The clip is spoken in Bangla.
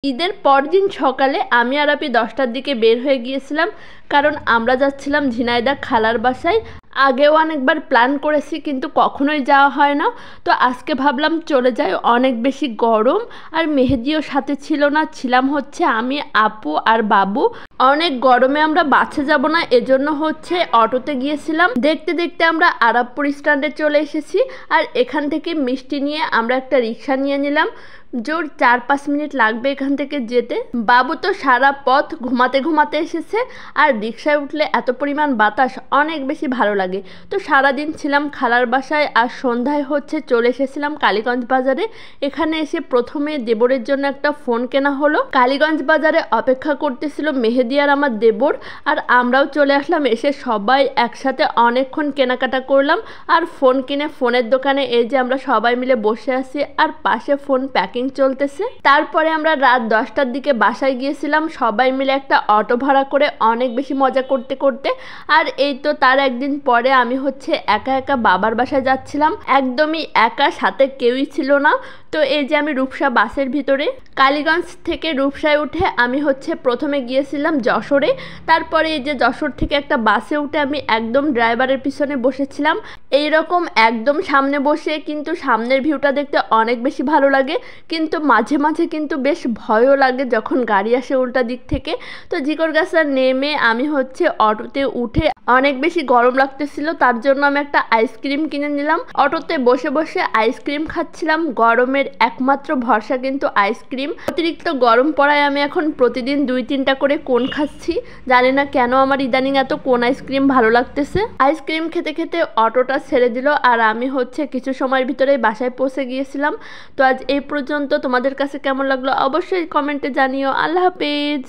ঈদের পরদিন সকালে আমি আর আপি 10টার দিকে বের হয়ে গিয়েছিলাম, কারণ আমরা যাচ্ছিলাম ঝিনাইদহ খালার বাসায়। আগেও অনেকবার প্ল্যান করেছি কিন্তু কখনোই যাওয়া হয় না। তো আজকে ভাবলাম চলে যাই। অনেক বেশি গরম, আর মেহেদিও সাথে ছিল না, ছিলাম হচ্ছে আমি, আপু আর বাবু। অনেক গরমে আমরা বাসে যাব না, এজন্য হচ্ছে অটোতে গিয়েছিলাম। দেখতে দেখতে আমরা আরাবপুর স্ট্যান্ডে চলে এসেছি, আর এখান থেকে মিষ্টি নিয়ে আমরা একটা রিক্সা নিয়ে নিলাম। জোর 4-5 মিনিট লাগবে এখান থেকে যেতে। বাবু তো সারা পথ ঘুমাতে ঘুমাতে এসেছে, আর রিক্সায় উঠলে এত পরিমাণ বাতাস অনেক বেশি ভালো লাগে। তো সারাদিন ছিলাম খালার বাসায়, আর সন্ধ্যায় হচ্ছে চলে এসেছিলাম কালীগঞ্জ বাজারে। এখানে এসে প্রথমে দেবরের জন্য একটা ফোন কেনা হলো। কালীগঞ্জ বাজারে অপেক্ষা করতেছিল মেহেদি আর আমার দেবর, আর আমরাও চলে আসলাম। এসে সবাই একসাথে অনেকক্ষণ কেনাকাটা করলাম, আর ফোন কিনে ফোনের দোকানে এই যে আমরা সবাই মিলে বসে আছি, আর পাশে ফোন প্যাকিং চলতেছে। তারপরে আমরা রাত 10টার দিকে বাসায় গিয়েছিলাম সবাই মিলে একটা অটো ভাড়া করে, অনেক বেশি মজা করতে করতে। আর এই তো তার একদিন পরে আমি হচ্ছে একা একা বাবার বাসায় যাচ্ছিলাম, একদমই একা, সাথে কেউই ছিল না। তো এই যে আমি রূপসা বাসের ভিতরে। কালীগঞ্জ থেকে রূপসায় উঠে আমি হচ্ছে প্রথমে গিয়েছিলাম যশোরে। তারপরে এই যে যশোর থেকে একটা বাসে উঠে আমি একদম ড্রাইভারের পিছনে বসেছিলাম। এইরকম একদম সামনে বসে কিন্তু সামনের ভিউটা দেখতে অনেক বেশি ভালো লাগে, কিন্তু মাঝে মাঝে কিন্তু বেশ ভয়ও লাগে যখন গাড়ি আসে উল্টা দিক থেকে। তো জিকরগাছা নেমে আমি হচ্ছে অটোতে উঠে, অনেক বেশি গরম লাগতেছিল, তার জন্য আমি একটা আইসক্রিম কিনে নিলাম। অটোতে বসে বসে আইসক্রিম খাচ্ছিলাম। গরমের একমাত্র ভরসা কিন্তু আইসক্রিম। অতিরিক্ত গরম পড়ায় আমি এখন প্রতিদিন 2-3টা করে কোন খাচ্ছি। জানি না কেন আমার ইদানিং এত কোন আইসক্রিম ভালো লাগতেছে। আইসক্রিম খেতে খেতে অটোটা ছেড়ে দিল, আর আমি হচ্ছে কিছু সময়ের ভিতরেই বাসায় পৌঁছে গিয়েছিলাম। তো আজ এই পর্যন্ত। তোমাদের কাছে কেমন লাগলো অবশ্যই কমেন্টে জানিও। আল্লাহ হাফেজ।